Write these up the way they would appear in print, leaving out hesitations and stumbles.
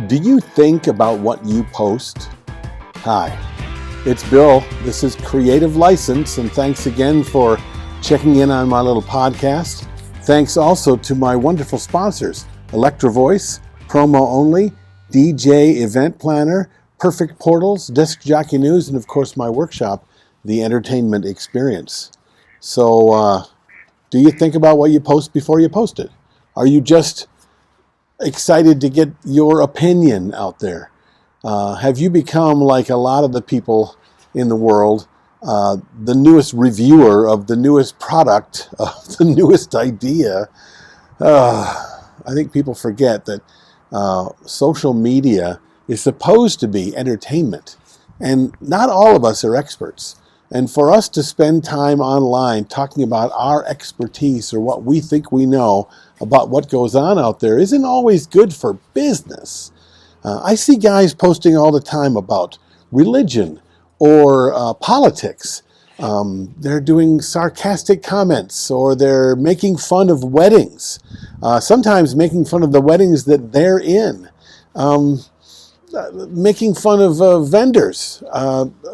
Do you think about what you post? Hi, it's Bill. This is Creative License, and thanks again for checking in on my little podcast. Thanks also to my wonderful sponsors, Electro Voice, Promo Only, DJ Event Planner, Perfect Portals, Disc Jockey News, and of course my workshop, The Entertainment Experience. So, do you think about what you post before you post it? Are you just excited to get your opinion out there? Have you become like a lot of the people in the world, the newest reviewer of the newest product, of the newest idea? I think people forget that social media is supposed to be entertainment, and not all of us are experts. And for us to spend time online talking about our expertise or what we think we know about what goes on out there isn't always good for business. I see guys posting all the time about religion or politics. They're doing sarcastic comments, or they're making fun of weddings, sometimes making fun of the weddings that they're in. Making fun of vendors,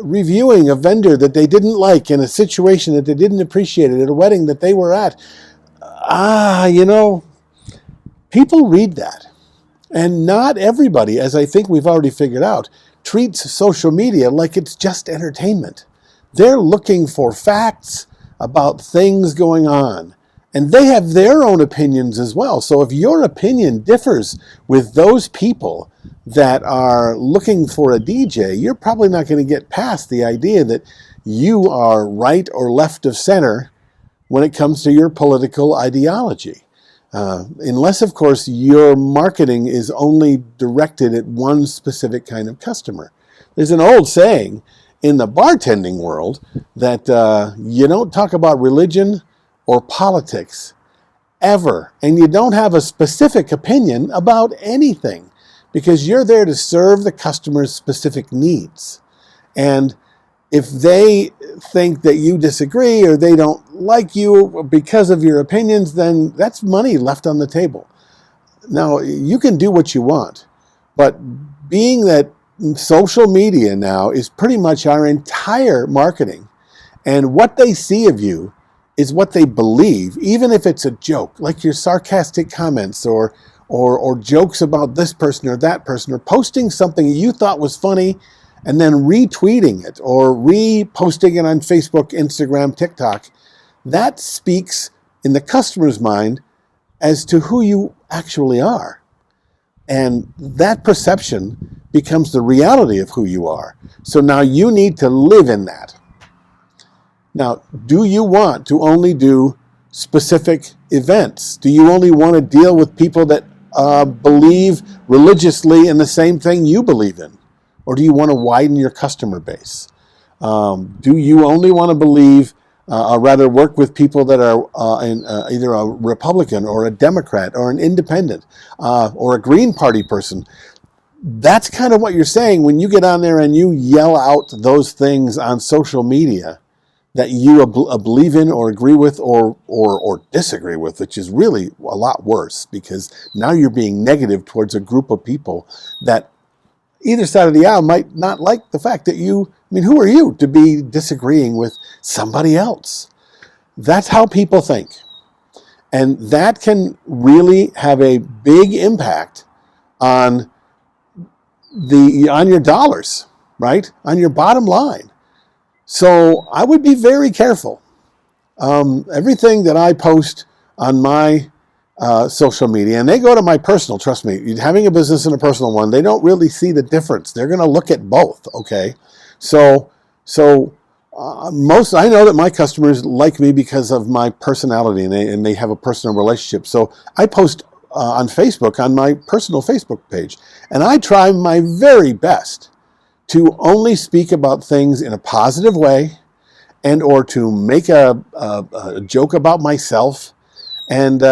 reviewing a vendor that they didn't like in a situation that they didn't appreciate at a wedding that they were at. People read that. And not everybody, as I think we've already figured out, treats social media like it's just entertainment. They're looking for facts about things going on. And they have their own opinions as well. So if your opinion differs with those people that are looking for a DJ, you're probably not going to get past the idea that you are right or left of center when it comes to your political ideology. Unless, of course, your marketing is only directed at one specific kind of customer. There's an old saying in the bartending world that you don't talk about religion or politics ever, and you don't have a specific opinion about anything, because you're there to serve the customer's specific needs. And if they think that you disagree or they don't like you because of your opinions, then that's money left on the table. Now, you can do what you want, but being that social media now is pretty much our entire marketing, and what they see of you is what they believe, even if it's a joke, like your sarcastic comments or jokes about this person or that person, or posting something you thought was funny and then retweeting it or reposting it on Facebook, Instagram, TikTok. That speaks in the customer's mind as to who you actually are. And that perception becomes the reality of who you are. So now you need to live in that. Now, do you want to only do specific events? Do you only want to deal with people that believe religiously in the same thing you believe in? Or do you want to widen your customer base? Do you only want to believe, or rather work with people that are in either a Republican or a Democrat or an independent or a Green Party person? That's kind of what you're saying when you get on there and you yell out those things on social media that you believe in or agree with or disagree with, which is really a lot worse, because now you're being negative towards a group of people that either side of the aisle might not like the fact that who are you to be disagreeing with somebody else? That's how people think. And that can really have a big impact on your dollars, right? On your bottom line. So I would be very careful. Everything that I post on my social media, and they go to my personal, trust me, having a business and a personal one, they don't really see the difference. They're going to look at both, okay? So I know that my customers like me because of my personality, and they have a personal relationship. So I post on Facebook, on my personal Facebook page, and I try my very best to only speak about things in a positive way, and or to make a joke about myself, and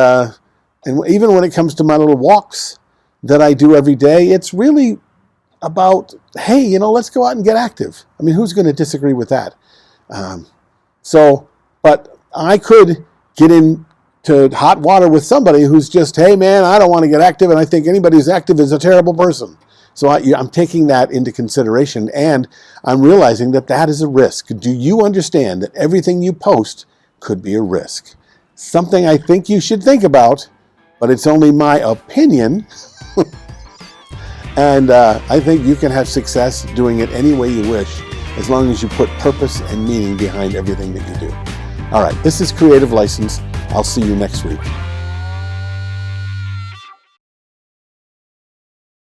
even when it comes to my little walks that I do every day, it's really about, hey, let's go out and get active. I mean, who's going to disagree with that? But I could get in to hot water with somebody who's just, hey man, I don't want to get active, and I think anybody who's active is a terrible person. So I'm taking that into consideration, and I'm realizing that that is a risk. Do you understand that everything you post could be a risk? Something I think you should think about, but it's only my opinion. And I think you can have success doing it any way you wish, as long as you put purpose and meaning behind everything that you do. All right, this is Creative License. I'll see you next week.